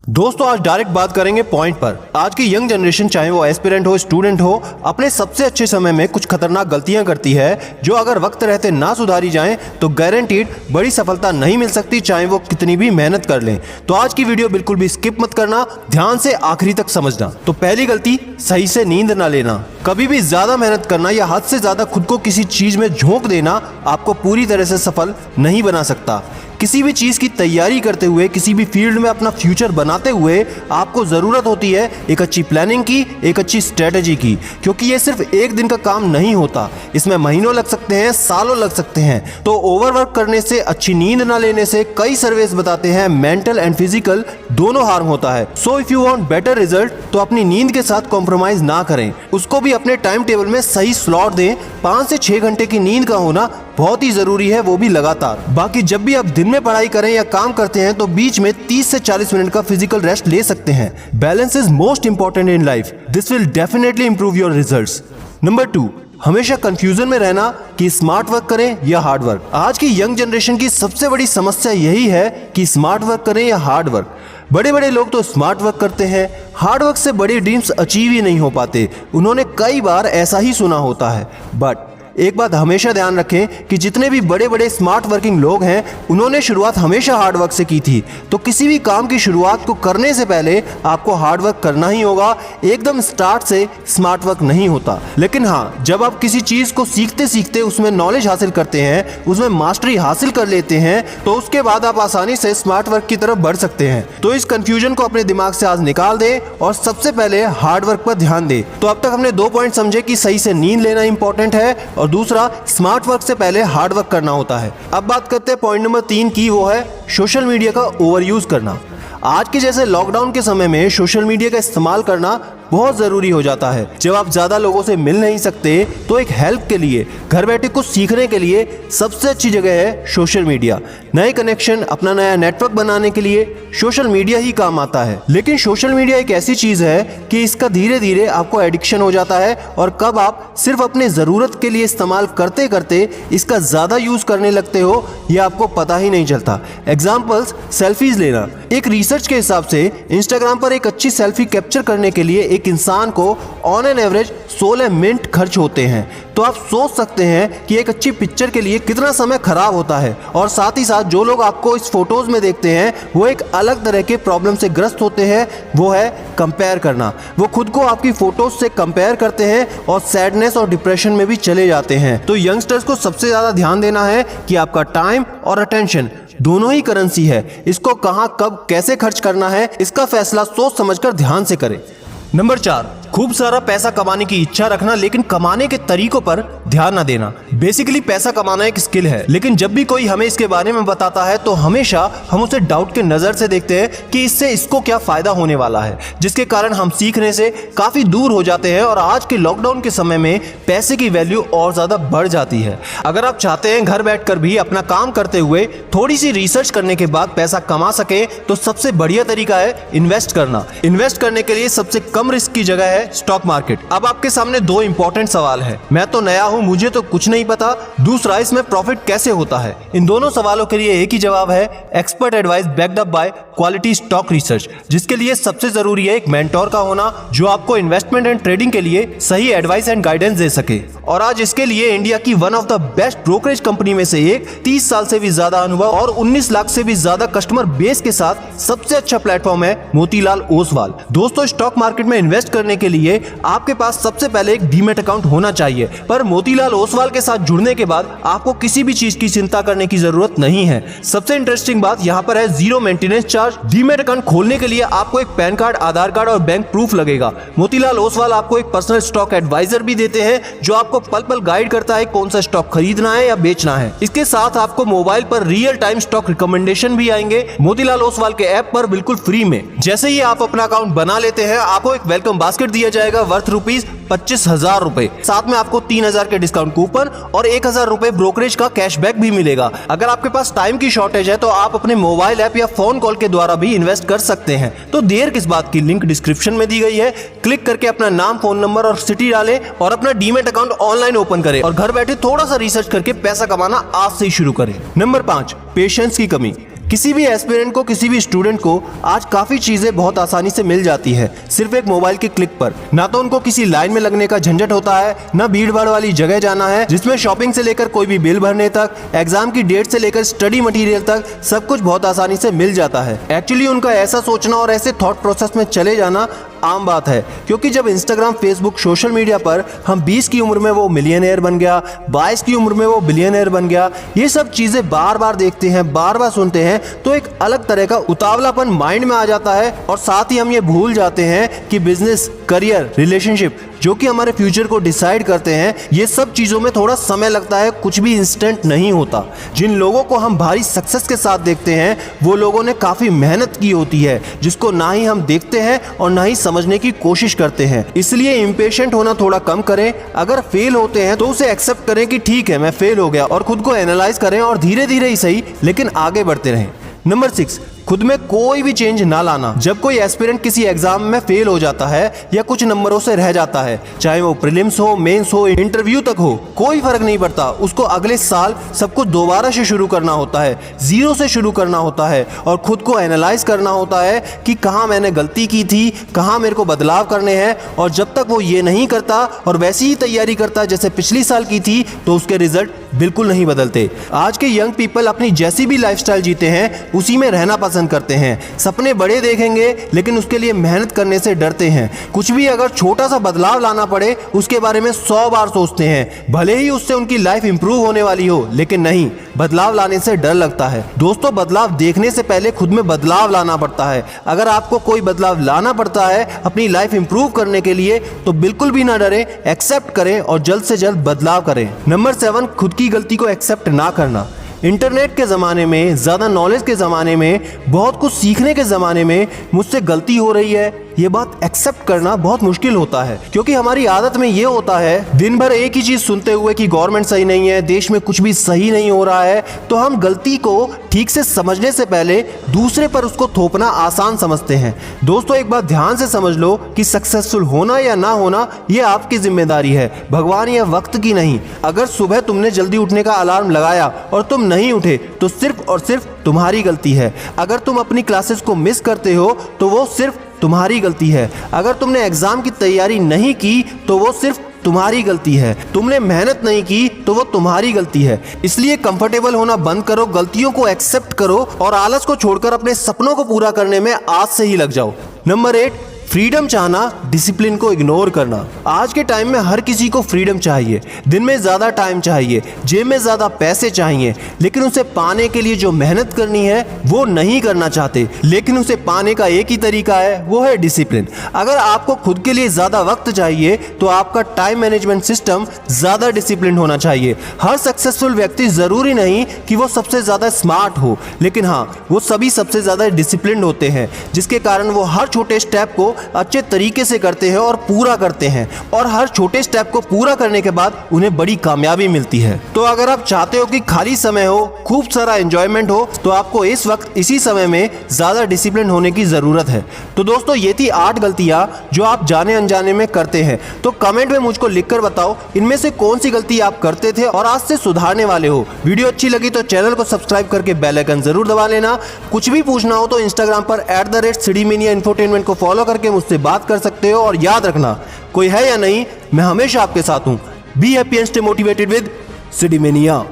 दोस्तों आज डायरेक्ट बात करेंगे पॉइंट पर। आज की यंग जनरेशन चाहे वो एस्पिरेंट हो, स्टूडेंट हो, अपने सबसे अच्छे समय में कुछ खतरनाक गलतियां करती है जो अगर वक्त रहते ना सुधारी जाएं तो गारंटीड बड़ी सफलता नहीं मिल सकती, चाहे वो कितनी भी मेहनत कर लें। तो आज की वीडियो बिल्कुल भी स्किप मत करना, ध्यान से आखिरी तक समझना। तो पहली गलती, सही से नींद ना लेना। कभी भी ज्यादा मेहनत करना या हद से ज्यादा खुद को किसी चीज में झोंक देना आपको पूरी तरह से सफल नहीं बना सकता। किसी भी चीज की तैयारी करते हुए, किसी भी फील्ड में अपना फ्यूचर बनाते हुए आपको जरूरत होती है एक अच्छी प्लानिंग की, एक अच्छी स्ट्रेटेजी की, क्योंकि ये सिर्फ एक दिन का काम नहीं होता। इसमें महीनों लग सकते हैं, सालों लग सकते हैं। तो ओवरवर्क करने से, अच्छी नींद ना लेने से कई सर्वेस बताते हैं मेंटल एंड फिजिकल दोनों हार्म होता है। So if you want better result तो अपनी नींद के साथ कॉम्प्रोमाइज ना करें, उसको भी अपने टाइम टेबल में सही स्लॉट दें। 5 से 6 घंटे की नींद का होना बहुत ही जरूरी है, वो भी लगातार। बाकी जब भी आप दिन में पढ़ाई करें या काम करते हैं तो बीच में 30 से 40 मिनट का फिजिकल रेस्ट ले सकते हैं। Balance is most important in life, this will definitely improve your results. Number 2, हमेशा कंफ्यूजन में रहना कि स्मार्ट वर्क करें या हार्ड वर्क। आज की यंग जनरेशन की सबसे बड़ी समस्या यही है कि स्मार्ट वर्क करें या हार्ड वर्क। बड़े बड़े लोग तो स्मार्ट वर्क करते हैं, हार्ड वर्क से बड़ी ड्रीम्स अचीव ही नहीं हो पाते। उन्होंने कई बार ऐसा ही सुना होता है। बट एक बात हमेशा ध्यान रखें कि जितने भी बड़े बड़े स्मार्ट वर्किंग लोग हैं उन्होंने शुरुआत हमेशा हार्ड वर्क से की थी। तो किसी भी काम की शुरुआत को करने से पहले आपको हार्ड वर्क करना ही होगा। एकदम स्टार्ट से स्मार्ट वर्क नहीं होता। लेकिन हाँ, जब आप किसी चीज को सीखते सीखते उसमें नॉलेज हासिल करते हैं, उसमें मास्टरी हासिल कर लेते हैं, तो उसके बाद आप आसानी से स्मार्ट वर्क की तरफ बढ़ सकते हैं। तो इस कंफ्यूजन को अपने दिमाग से आज निकाल दें और सबसे पहले हार्ड वर्क पर ध्यान दें। तो अब तक हमने 2 पॉइंट समझे कि सही से नींद लेना इंपॉर्टेंट है और दूसरा स्मार्ट वर्क से पहले हार्ड वर्क करना होता है। अब बात करते हैं पॉइंट नंबर 3 की, वो है सोशल मीडिया का ओवर यूज करना। आज के जैसे लॉकडाउन के समय में सोशल मीडिया का इस्तेमाल करना बहुत जरूरी हो जाता है। जब आप ज्यादा लोगों से मिल नहीं सकते तो एक हेल्प के लिए, घर बैठे कुछ सीखने के लिए सबसे अच्छी जगह है सोशल मीडिया। नए कनेक्शन, अपना नया नेटवर्क बनाने के लिए सोशल मीडिया ही काम आता है। लेकिन सोशल मीडिया एक ऐसी चीज है कि इसका धीरे धीरे आपको एडिक्शन हो जाता है और कब आप सिर्फ अपने जरूरत के लिए इस्तेमाल करते करते इसका ज्यादा यूज करने लगते हो ये आपको पता ही नहीं चलता। एग्जाम्पल्स, सेल्फीज लेना। एक रिसर्च के हिसाब से इंस्टाग्राम पर एक अच्छी सेल्फी कैप्चर करने के लिए एक इंसान को ऑन एन एवरेज 16 मिनट खर्च होते हैं। तो आप सोच सकते हैं कि एक अच्छी पिक्चर के लिए कितना समय खराब होता है। और साथ ही साथ जो लोग आपको इस फोटोज में देखते हैं वो एक अलग तरह के प्रॉब्लम से ग्रस्त होते हैं, वो है कंपेयर करना। वो खुद को आपकी फोटोज से कंपेयर करते हैं और सैडनेस और डिप्रेशन में भी चले जाते हैं। तो यंगस्टर्स को सबसे ज्यादा ध्यान देना है कि आपका टाइम और अटेंशन दोनों ही करेंसी है। इसको कहां, कब, कैसे खर्च करना है इसका फैसला सोच समझकर ध्यान से करें। नंबर 4, खूब सारा पैसा कमाने की इच्छा रखना लेकिन कमाने के तरीकों पर ध्यान न देना। बेसिकली पैसा कमाना एक स्किल है, लेकिन जब भी कोई हमें इसके बारे में बताता है तो हमेशा हम उसे डाउट के नजर से देखते हैं कि इससे इसको क्या फायदा होने वाला है, जिसके कारण हम सीखने से काफी दूर हो जाते हैं। और आज के लॉकडाउन के समय में पैसे की वैल्यू और ज्यादा बढ़ जाती है। अगर आप चाहते हैं घर बैठकर भी अपना काम करते हुए थोड़ी सी रिसर्च करने के बाद पैसा कमा सके तो सबसे बढ़िया तरीका है इन्वेस्ट करना। इन्वेस्ट करने के लिए सबसे कम रिस्क की जगह है स्टॉक मार्केट। अब आपके सामने 2 इंपॉर्टेंट सवाल है। मैं तो नया हूं, मुझे तो कुछ नहीं पता। दूसरा, इसमें प्रॉफिट कैसे होता है। इन दोनों सवालों के लिए एक ही जवाब है, expert advice backed up by quality stock research, जिसके लिए सबसे जरूरी है एक मेंटोर का होना जो आपको इन्वेस्टमेंट एंड ट्रेडिंग के लिए सही एडवाइस एंड गाइडेंस दे सके। और आज इसके लिए इंडिया की one of the best brokerage company में से एक 30 साल से भी ज्यादा अनुभव और 19 लाख से भी ज्यादा कस्टमर बेस के साथ सबसे अच्छा प्लेटफॉर्म है मोतीलाल ओसवाल। दोस्तों, स्टॉक मार्केट में इन्वेस्ट करने के लिए आपके पास सबसे पहले एक डीमैट अकाउंट होना चाहिए, पर मोतीलाल ओसवाल के साथ जुड़ने के बाद आपको किसी भी चीज की चिंता करने की जरूरत नहीं है। सबसे इंटरेस्टिंग बात यहाँ पर है zero maintenance charge. Demat account खोलने के लिए आपको एक पैन कार्ड, आधार कार्ड और बैंक प्रूफ लगेगा। मोतीलाल ओसवाल आपको एक पर्सनल स्टॉक एडवाइजर भी देते हैं जो आपको पल पल गाइड करता है कौन सा स्टॉक खरीदना है या बेचना है। इसके साथ आपको मोबाइल पर रियल टाइम स्टॉक रिकमेंडेशन भी आएंगे मोतीलाल ओसवाल के ऐप पर बिल्कुल फ्री में। जैसे ही आप अपना अकाउंट बना लेते हैं आपको एक वेलकम बास्केट दिया जाएगा वर्थ ₹25,000। साथ में आपको 3,000 के डिस्काउंट कूपन और 1,000 रुपए ब्रोकरेज का कैशबैक भी मिलेगा। अगर आपके पास टाइम की शॉर्टेज है तो आप अपने मोबाइल ऐप या फोन कॉल के द्वारा भी इन्वेस्ट कर सकते हैं। तो देर किस बात की, लिंक डिस्क्रिप्शन में दी गई है। क्लिक करके अपना नाम, फोन नंबर और सिटी डालें और अपना डीमैट अकाउंट ऑनलाइन ओपन करें और घर बैठे थोड़ा सा रिसर्च करके पैसा कमाना आज से ही शुरू करें। नंबर 5, पेशेंस की कमी। किसी भी एस्पिरेंट को, किसी भी स्टूडेंट को आज काफी चीजें बहुत आसानी से मिल जाती है सिर्फ एक मोबाइल के क्लिक पर। ना तो उनको किसी लाइन में लगने का झंझट होता है, ना भीड़ भाड़ वाली जगह जाना है जिसमें शॉपिंग से लेकर कोई भी बिल भरने तक, एग्जाम की डेट से लेकर स्टडी मटेरियल तक सब कुछ बहुत आसानी से मिल जाता है। एक्चुअली उनका ऐसा सोचना और ऐसे थॉट प्रोसेस में चले जाना आम बात है, क्योंकि जब इंस्टाग्राम, फेसबुक, सोशल मीडिया पर हम 20 की उम्र में वो मिलियनेयर बन गया, 22 की उम्र में वो बिलियनेयर बन गया, ये सब चीजें बार बार देखते हैं, बार बार सुनते हैं तो एक अलग तरह का उतावलापन माइंड में आ जाता है। और साथ ही हम ये भूल जाते हैं कि बिजनेस, करियर, रिलेशनशिप जो कि हमारे फ्यूचर को डिसाइड करते हैं, ये सब चीजों में थोड़ा समय लगता है, कुछ भी इंस्टेंट नहीं होता। जिन लोगों को हम भारी सक्सेस के साथ देखते हैं वो लोगों ने काफी मेहनत की होती है, जिसको ना ही हम देखते हैं और ना ही समझने की कोशिश करते हैं। इसलिए इम्पेशेंट होना थोड़ा कम करें। अगर फेल होते हैं तो उसे एक्सेप्ट करें कि ठीक है मैं फेल हो गया, और खुद को एनालाइज करें और धीरे धीरे ही सही लेकिन आगे बढ़ते रहें। नंबर 6, खुद में कोई भी चेंज ना लाना। जब कोई एस्पिरेंट किसी एग्जाम में फेल हो जाता है या कुछ नंबरों से रह जाता है, चाहे वो प्रीलिम्स हो, मेंस हो, इंटरव्यू तक हो, कोई फर्क नहीं पड़ता, उसको अगले साल सब कुछ दोबारा से शुरू करना होता है, जीरो से शुरू करना होता है और खुद को एनालाइज करना होता है कि कहाँ मैंने गलती की थी, कहाँ मेरे को बदलाव करने हैं। और जब तक वो ये नहीं करता और वैसी ही तैयारी करता जैसे पिछली साल की थी तो उसके रिजल्ट बिल्कुल नहीं बदलते। आज के यंग पीपल अपनी जैसी भी लाइफस्टाइल जीते हैं उसी में रहना पसंद करते हैं। सपने बड़े देखेंगे लेकिन उसके लिए मेहनत करने से डरते हैं। कुछ भी अगर छोटा सा बदलाव लाना पड़े उसके बारे में 100 बार सोचते हैं, भले ही उससे उनकी लाइफ इंप्रूव होने वाली हो, लेकिन नहीं, बदलाव लाने से डर लगता है। दोस्तों, बदलाव देखने से पहले खुद में बदलाव लाना पड़ता है। अगर आपको कोई बदलाव लाना पड़ता है अपनी लाइफ इंप्रूव करने के लिए तो बिल्कुल भी ना डरें, एक्सेप्ट करें और जल्द से जल्द बदलाव करें। नंबर 7, खुद की गलती को एक्सेप्ट ना करना। इंटरनेट के ज़माने में, ज़्यादा नॉलेज के ज़माने में, बहुत कुछ सीखने के ज़माने में मुझसे गलती हो रही है ये बात एक्सेप्ट करना बहुत मुश्किल होता है, क्योंकि हमारी आदत में ये होता है दिन भर एक ही चीज़ सुनते हुए कि गवर्नमेंट सही नहीं है, देश में कुछ भी सही नहीं हो रहा है, तो हम गलती को ठीक से समझने से पहले दूसरे पर उसको थोपना आसान समझते हैं। दोस्तों, एक बात ध्यान से समझ लो कि सक्सेसफुल होना या ना होना ये आपकी जिम्मेदारी है, भगवान या वक्त की नहीं। अगर सुबह तुमने जल्दी उठने का अलार्म लगाया और तुम नहीं उठे तो सिर्फ और सिर्फ तुम्हारी गलती है। अगर तुम अपनी क्लासेस को मिस करते हो तो वो सिर्फ तुम्हारी गलती है। अगर तुमने एग्जाम की तैयारी नहीं की तो वो सिर्फ तुम्हारी गलती है। तुमने मेहनत नहीं की तो वो तुम्हारी गलती है। इसलिए कंफर्टेबल होना बंद करो, गलतियों को एक्सेप्ट करो और आलस को छोड़कर अपने सपनों को पूरा करने में आज से ही लग जाओ। नंबर 8, फ्रीडम चाहना, डिसिप्लिन को इग्नोर करना। आज के टाइम में हर किसी को फ्रीडम चाहिए, दिन में ज़्यादा टाइम चाहिए, जेब में ज़्यादा पैसे चाहिए, लेकिन उसे पाने के लिए जो मेहनत करनी है वो नहीं करना चाहते। लेकिन उसे पाने का एक ही तरीका है, वो है डिसिप्लिन। अगर आपको खुद के लिए ज़्यादा वक्त चाहिए तो आपका टाइम मैनेजमेंट सिस्टम ज़्यादा डिसिप्लिन होना चाहिए। हर सक्सेसफुल व्यक्ति ज़रूरी नहीं कि वो सबसे ज़्यादा स्मार्ट हो, लेकिन हाँ, वो सभी सबसे ज़्यादा डिसिप्लिन होते हैं, जिसके कारण वो हर छोटे स्टेप को अच्छे तरीके से करते हैं और पूरा करते हैं, और हर छोटे स्टेप को पूरा करने के बाद उन्हें बड़ी कामयाबी मिलती है। तो अगर आप चाहते हो कि खाली समय हो, खूब सारा एंजॉयमेंट हो, तो आपको इस वक्त इसी समय में ज्यादा डिसिप्लिन होने की जरूरत है। तो दोस्तों, ये थी 8 गलतियां जो आप जाने अनजाने में करते हैं। तो कमेंट में मुझको लिखकर बताओ इनमें से कौन सी गलती आप करते थे और आज से सुधारने वाले हो। वीडियो अच्छी लगी तो चैनल को सब्सक्राइब करके बेल आइकन जरूर दबा लेना। कुछ भी पूछना हो तो इंस्टाग्राम पर @CityMania Infotainment को फॉलो करके मुझसे बात कर सकते हो। और याद रखना, कोई है या नहीं, मैं हमेशा आपके साथ हूं। Be happy and stay motivated with city mania.